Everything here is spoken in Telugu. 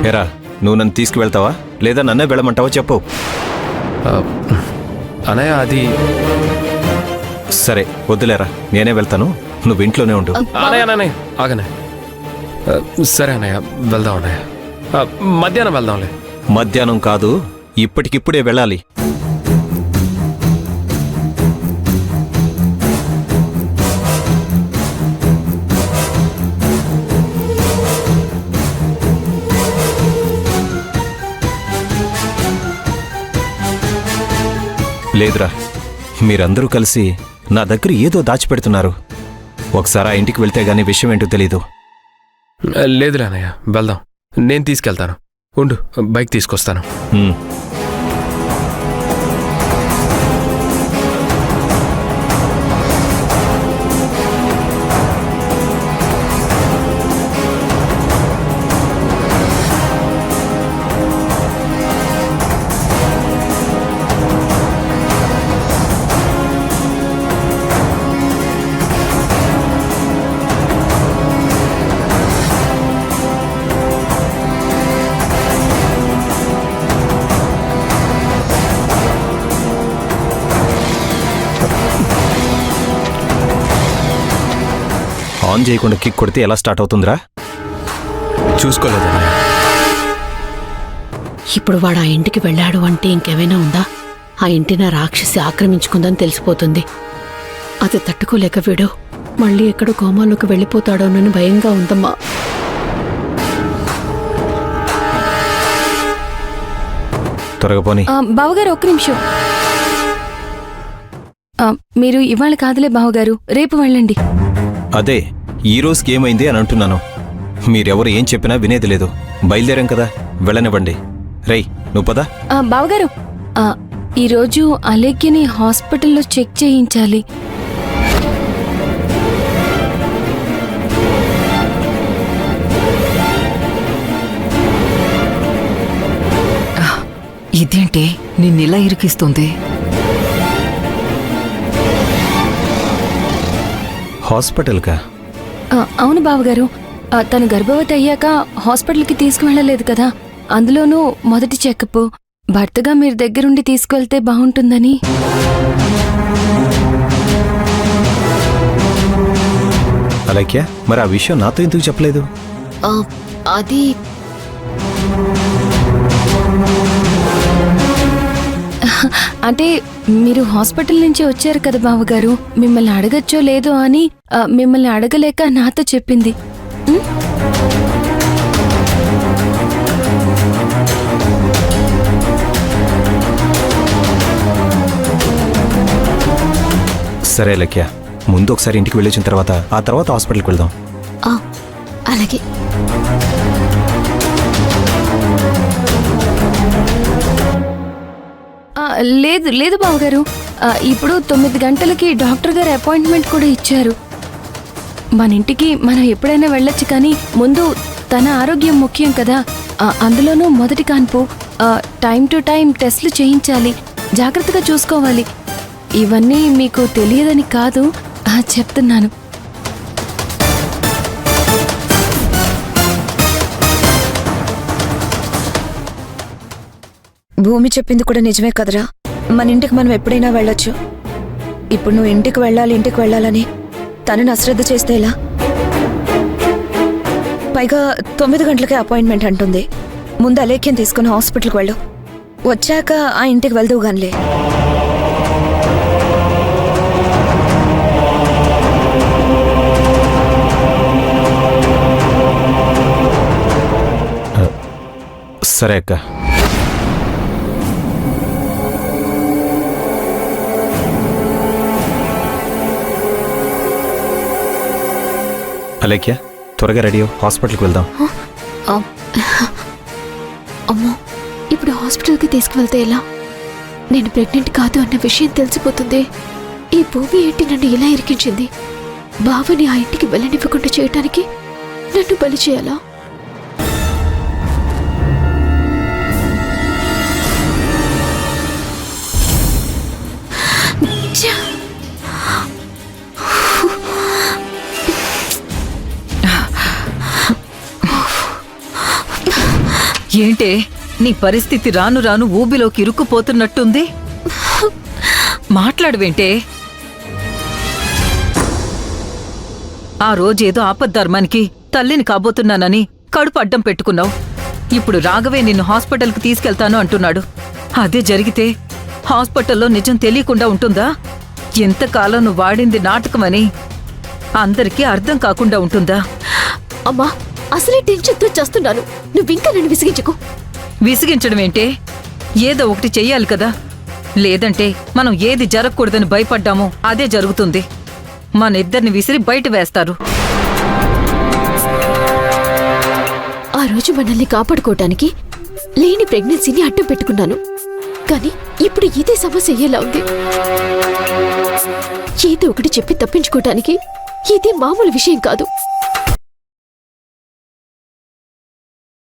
ఏరా, నువ్వు నన్ను తీసుకువెళ్తావా లేదా నన్నే వెళ్ళమంటావా చెప్పు. అన్నయ్య అది సరే వద్దులేరా, నేనే వెళ్తాను, నువ్వు ఇంట్లోనే ఉండు. అన్నయ్య ఆగనే. సరే అన్నయ్య, వెళ్దాం అన్నయ్య. మధ్యాహ్నం వెళ్దాంలే. మధ్యాహ్నం కాదు, ఇప్పటికిప్పుడే వెళ్ళాలి. లేదురా, మీరందరూ కలిసి నా దగ్గర ఏదో దాచిపెడుతున్నారు. ఒకసారి ఆ ఇంటికి వెళ్తే గానీ విషయం ఏంటో తెలీదు. లేదులే అన్నయ్య, వెళ్దాం. నేను తీసుకెళ్తాను. ఉండు, బైక్ తీసుకొస్తాను. ఆన్ చేయకుండా కిక్ కొడితే ఎలా స్టార్ట్ అవుతుందిరా? చూసుకోలేదన్నయ్య. ఇప్పుడు వాడు ఆ ఇంటికి వెళ్ళాడు అంటే ఇంకేమైనా ఉందా? ఆ ఇంటిని రాక్షసి ఆక్రమించుకుందని తెలిసిపోతుంది. అది తట్టుకోలేక వీడు మళ్ళీ ఎక్కడో కోమాలోకి వెళ్ళిపోతాడోనని భయంగా ఉందమ్మా. త్వరగా పోనీ. బావగారు ఒక్క నిమిషం. మీరు ఇవాళ కాదులే బావగారు, రేపు వెళ్ళండి. అదే ఈ రోజుకి ఏమైంది అని అంటున్నాను. మీరెవరు ఏం చెప్పినా వినేది లేదు. బయలుదేరాం కదా, వెళ్ళనివ్వండి. రేయ్, నువ్వు పదా. బావగారు, ఈరోజు అలేఖ్యని హాస్పిటల్లో చెక్ చేయించాలి. ఇదేంటి నిన్నెలా ఇరికిస్తుంది? హాస్పిటల్కా? అవును బావగారు, తను గర్భవతి అయ్యాక హాస్పిటల్కి తీసుకువెళ్ళలేదు కదా, అందులోనూ మొదటి చెకప్. భర్తగా మీరు దగ్గరుండి తీసుకువెళ్తే బాగుంటుందని. అలాగే, మరి ఆ విషయం నాతో ఎందుకు చెప్పలేదు? అది అంటే మీరు హాస్పిటల్ నుంచి వచ్చారు కదా బావగారు, మిమ్మల్ని అడగచ్చో లేదో అని మిమ్మల్ని అడగలేక నాతో చెప్పింది. సరే లక్య, ముందు ఒకసారి ఇంటికి వెళ్ళొచ్చిన తర్వాత ఆ తర్వాత హాస్పిటల్కి వెళ్దాం. అలాగే. లేదు లేదు బావగారు, ఇప్పుడు 9 గంటలకి డాక్టర్ గారు అపాయింట్మెంట్ కూడా ఇచ్చారు. మన ఇంటికి మనం ఎప్పుడైనా వెళ్ళొచ్చు, కానీ ముందు తన ఆరోగ్యం ముఖ్యం కదా. అందులోనూ మొదటి కాన్పు. టైం టు టైం టెస్టులు చేయించాలి, జాగ్రత్తగా చూసుకోవాలి. ఇవన్నీ మీకు తెలియదని కాదు, చెప్తున్నాను. భూమి చెప్పింది కూడా నిజమే కదరా. మన ఇంటికి మనం ఎప్పుడైనా వెళ్ళొచ్చు. ఇప్పుడు నువ్వు ఇంటికి వెళ్ళాలని తనని అశ్రద్ధ చేస్తే ఎలా? పైగా 9 గంటలకే అపాయింట్మెంట్ అంటుంది. ముందు అలేఖ్యం తీసుకుని హాస్పిటల్కి వెళ్ళు, వచ్చాక ఆ ఇంటికి వెళ్దువు గానిలే. సరే అక్క. అలేఖ్య, త్వరగా రెడీ హాస్పిటల్కి వెళ్దాం. అమ్మో, ఇప్పుడు హాస్పిటల్కి తీసుకువెళ్తే ఎలా? నేను ప్రెగ్నెంట్ కాదు అన్న విషయం తెలిసిపోతుంది. ఈ భూమి ఏంటి నన్ను ఇలా ఇరికించింది? బావని ఆ ఇంటికి వెళ్ళనివ్వకుండా చేయటానికి నన్ను బలి చేయాలా? ఏంటే నీ పరిస్థితి రాను రాను ఊబిలోకి ఇరుక్కుపోతున్నట్టుంది మాట్లాడవేంటే ఆ రోజేదో ఆపద్ధర్మానికి తల్లిని కాబోతున్నానని కడుపు అడ్డం పెట్టుకున్నావు. ఇప్పుడు రాఘవే నిన్ను హాస్పిటల్కి తీసుకెళ్తాను అంటున్నాడు. అదే జరిగితే హాస్పిటల్లో నిజం తెలియకుండా ఉంటుందా? ఎంతకాలం నువ్వు వాడింది నాటకమని అందరికీ అర్థం కాకుండా ఉంటుందా? అమ్మా అసలే టెన్షన్తో చేస్తున్నాను. నువ్వింకా నన్ను విసిగించకు. విసిగించడం ఏంటే? ఏదో ఒకటి చెయ్యాలి కదా. లేదంటే మనం ఏది జరగకూడదని భయపడ్డామో అదే జరుగుతుంది. మన ఇద్దరిని విసిరి బయట వేస్తారు. ఆ రోజు మనల్ని కాపాడుకోవటానికి లేని ప్రెగ్నెన్సీని అడ్డం పెట్టుకున్నాను. కానీ ఇప్పుడు ఇదే సమస్య అయ్యేలా ఉంది. ఏదో ఒకటి చెప్పి తప్పించుకోవటానికి ఇది మామూలు విషయం కాదు.